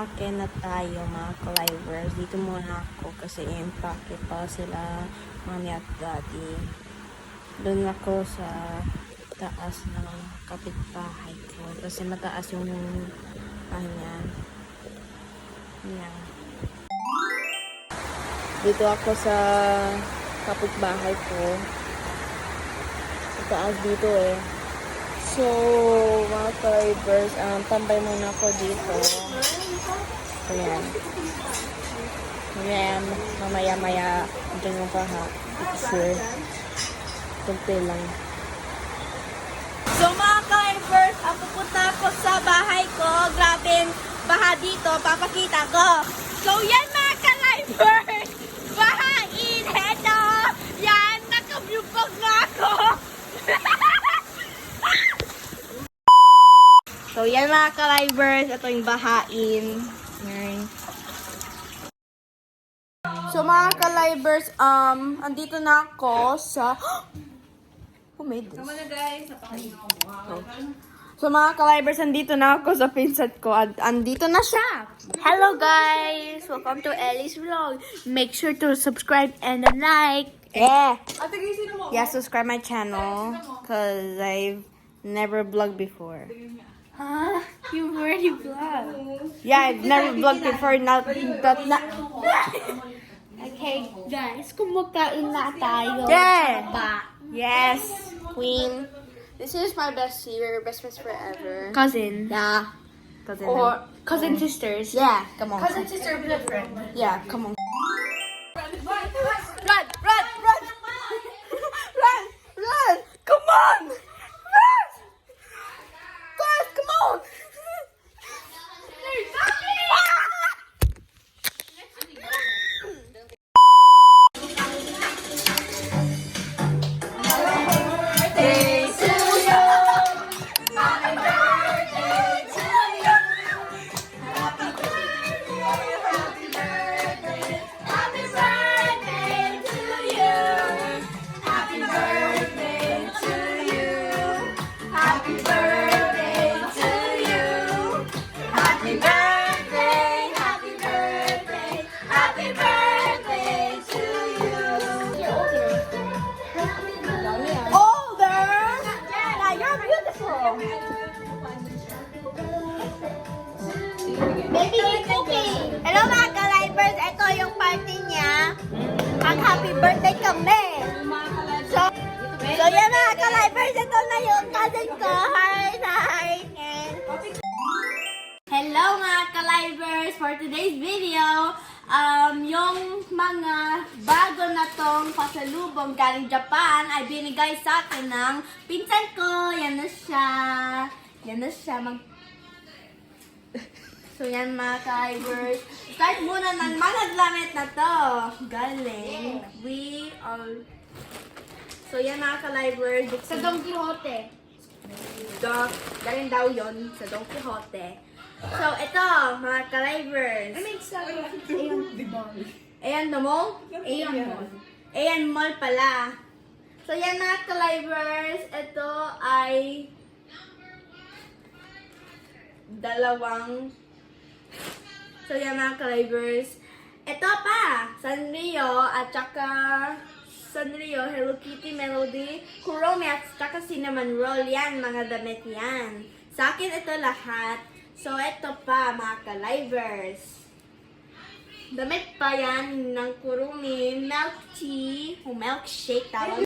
Akin na tayo mga ka-livers. Dito muna ako kasi impake pa sila mami at daddy. Doon ako sa taas ng kapitbahay ko kasi mataas yung kanya. Yan. Dito ako sa kapitbahay ko. Sa taas dito eh. So, mga ka-livers, tambay muna ako dito. Ayan. Ayan, mamaya-maya dyan yung picture. Simple lang. So mga ka-livers, pupunta ako sa bahay ko. Grabe, baha dito. Papakita ko. So yan mga ka-livers. Bahain. Hello. Yan, nakabyupag na ako. So yan mga ka-livers. Ito yung bahain. Yan. So mga ka-livers, andito na ako sa... Who made this? Tama na guys, napakain ako. Wow. So mga ka-livers, andito na ako sa pinsan ko at andito na siya. Hello guys! Welcome to Ellie's Vlog. Make sure to subscribe and like. Ate, gising mo. Yeah, subscribe my channel because I've never vlogged before. Huh? You've already vlogged. Yeah, I've never vlogged before. Not. Okay, guys, kumakain na tayo. Yeah! Ba? Yes, Queen. This is my bestie, best friends forever. Cousin. Yeah. Cousin. Or cousin sisters. Yeah, come on. Cousin sister with a friend. Yeah, come on. Run! Run! Run! Run! Run! Come on! Run! Guys, come on! Baby, cooking! Hello mga ka-livers! Ito yung party niya. Mag-happy birthday kami! So yan mga ka-livers, ito na yung cousin ko. Hi! Hello mga ka-livers! For today's video, yung mga bago na tong pasalubong galing Japan ay binigay sa akin ng pinsan ko. Yan na siya. Yan na siya. So yan mga ka-livers. Start muna ng mga gamit na to. Galing. So yan mga ka-livers. Sa Don Quixote. Galing daw yon sa Don Quixote. So ito mga ka-livers. Ayan na mo? Ayan mall pala. So yan mga ka-livers. Ito ay dalawang. So yan mga ka-livers. Ito pa, Sanrio at saka Sanrio, Hello Kitty, Melody, Kuromi at saka Cinnamon Roll. Yan, mga damit yan. Sa akin ito lahat. So ito pa mga ka-livers. Damit pa yan ng Kurumi, milk tea, o milkshake tawag.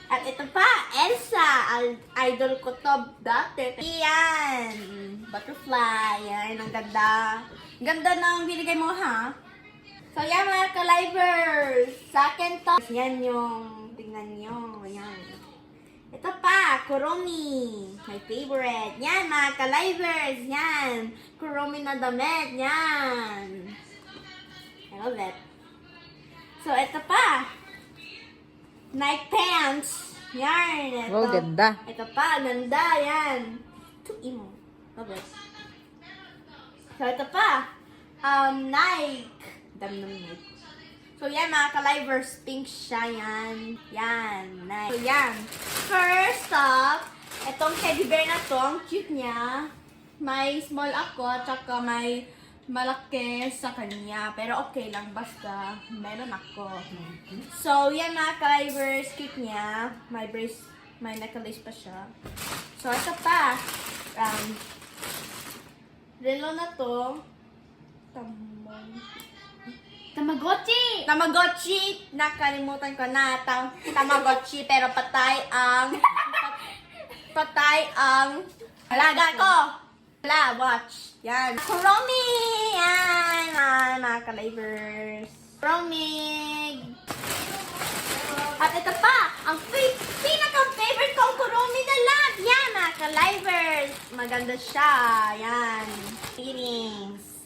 At ito pa, Elsa, idol ko to dati. Yan, butterfly, yan, ang ganda. Ganda ng binigay mo ha. So yan mga ka-livers, sa akin to. Yan yung, tingnan nyo, yan. Ito pa, Kuromi, my favorite. Yan mga ka-livers, yan. Kuromi na damit, yan. I love it. So ito pa. Night pants. Yan. Ito. Oh, ganda. Ito pa. Ganda. Yan. Ito, imo. Love it. So, ito pa. Nike. Dami ng Nike. So, yan mga ka-livers. Pink siya. Yan. Yan. Nike. So, yan. First up, itong teddy bear na to. Ang cute niya. may small ako, tsaka may malaki sa kanya. Pero okay lang, basta meron ako. So, yan mga ka-livers, cute niya. May brace, may necklace pa siya. So, ito pa. Relo na to. Tamagotchi! Nakalimutan ko na. Tamagotchi, pero patay ang alaga ko. Wala, watch. Yan. Kuromi! Yan, mga ka-livers. Kuromig! At ito pa, ang pinaka-favorite kong Kuromi na lahat. Yan, mga ka-livers. Maganda siya. Yan. Earrings.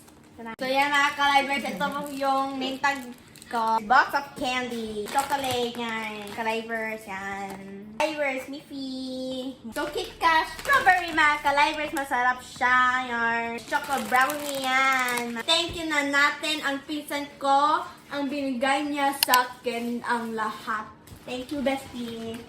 So yan, mga ka-livers. Ito yung main tag ko. Box of candy. Chocolate. Yan. Ka-livers. Yan. Ka-livers, Miffy. So, KitKat strawberry, mga ka-livers. Masarap siya. Yan. Choco brownie yan. Thank you na natin ang pinsan ko. Ang binigay niya sa akin ang lahat. Thank you, bestie.